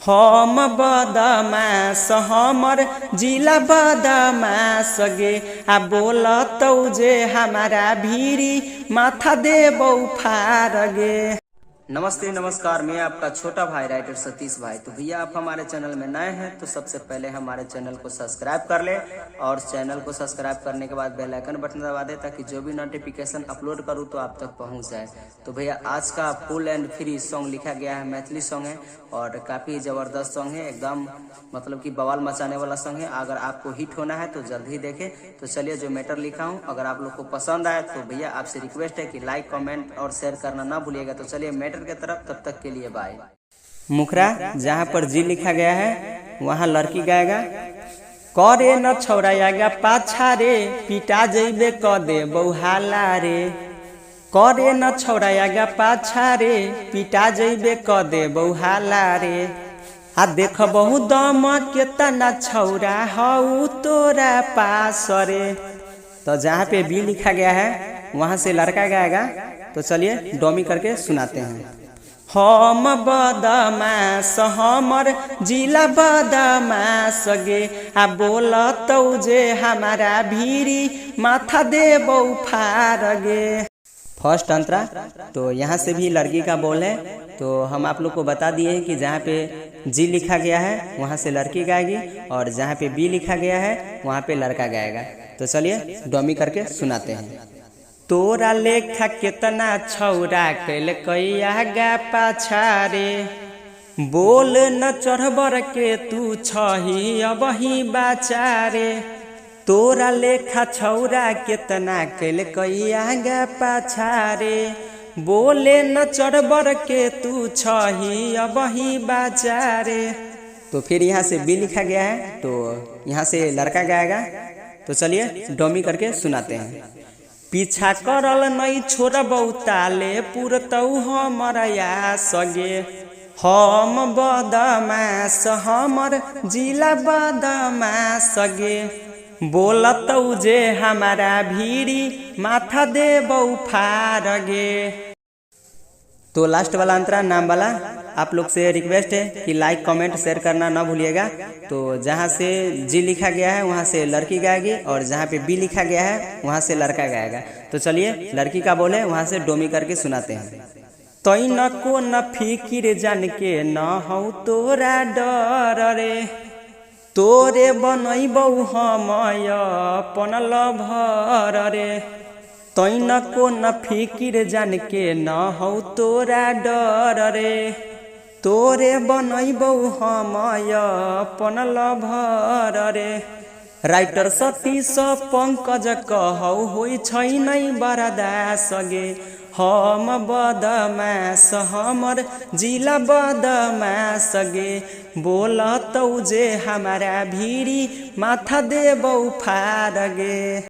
हम बदमाश हमर जिला बदमाश गे आ बोलतौ जे हमारा भीरी माथा देबौ फार गे। नमस्ते नमस्कार, मैं आपका छोटा भाई राइटर सतीश भाई। तो भैया आप हमारे चैनल में नए हैं तो सबसे पहले हमारे चैनल को सब्सक्राइब कर ले और चैनल को सब्सक्राइब करने के बाद बेल आइकन बटन दबा दे ताकि जो भी नोटिफिकेशन अपलोड करूं तो आप तक पहुंच जाए। तो भैया आज का फुल एंड फ्री सॉन्ग लिखा गया है, मैथिली सॉन्ग है और काफ़ी ज़बरदस्त सॉन्ग है, एकदम मतलब कि बवाल मचाने वाला सॉन्ग है। अगर आपको हिट होना है तो जल्द ही देखें। तो चलिए जो मैटर लिखा हूँ अगर आप लोग को पसंद आए तो भैया आपसे रिक्वेस्ट है कि लाइक कमेंट और शेयर करना ना भूलिएगा। तो चलिए मैटर के तरफ, तब तक के लिए बाय। मुखरा जहाँ पर जी लिखा गया है वहाँ लड़की गाएगा। करे न छौड़ाएगा पाछा रे, पिटा जइबे क दे बौहाला रे। करे न छौड़ाएगा पाछा रे, पिटा जइबे क दे बौहाला रे। आ देख बहु दम केतना छौड़ा हऊ तोरा पास रे। तो जहाँ पे बी लिखा गया है वहाँ से लड़का गाएगा। तो चलिए डोमी करके सुनाते हैं। हम बदमाश हमर जिला बदमाश गे आ बोलतौ जे हमारा भीरी माथा देबौ फार गे। फर्स्ट अंतरा तो यहाँ से भी लड़की का बोल है। तो हम आप लोग को बता दिए हैं कि जहाँ पे जी लिखा गया है वहाँ से लड़की गाएगी और जहाँ पे बी लिखा गया है वहाँ पे लड़का गाएगा। तो चलिए डोमी करके सुनाते हैं। तोरा लेखा केतना छौड़ा कैल कैया गा पाछा रे, बोल न चढ़बर के तू छही अबही बाचा रे। तोरा लेखा छौड़ा केतना कैल कैया गा पाछा रे, बोले न चढ़बर के तू छही अबही बाचा रे। तो फिर यहाँ से बी लिखा गया है तो यहाँ से लड़का गाएगा। तो चलिए डोमी करके सुनाते हैं। पीछा करल नहीं छोड़बौ ताले पुरतौ हमर आस गे। हम बदमाश हमर जिला बदमाश गे, बोलतौ जे हमारा भीरी माथा देबौ फार गे। तो लास्ट वाला अंतरा नाम वाला आप लोग से रिक्वेस्ट है कि लाइक कमेंट शेयर करना ना भूलिएगा। तो जहाँ से जी लिखा गया है वहाँ से लड़की गाएगी और जहाँ पे बी लिखा गया है वहाँ से लड़का गाएगा। तो चलिए लड़की का बोले वहाँ से डोमी करके सुनाते हैं। तई न को न फिकिर जान के न हौ तोरा डर रे, तोरे बनैबौ हम अपन लभर रे। तई न को न फिकिर जान के न हौ तोरा डर रे, तोरे बनैबौ हम अपन लभर रे। राइटर सतीश पंकज कहौ होइ छैनै बरदास गे। हम बदमाश हमर जिला बदमाश गे, बोलतौ जे हमारा भीरी माथा देबौ फार गे।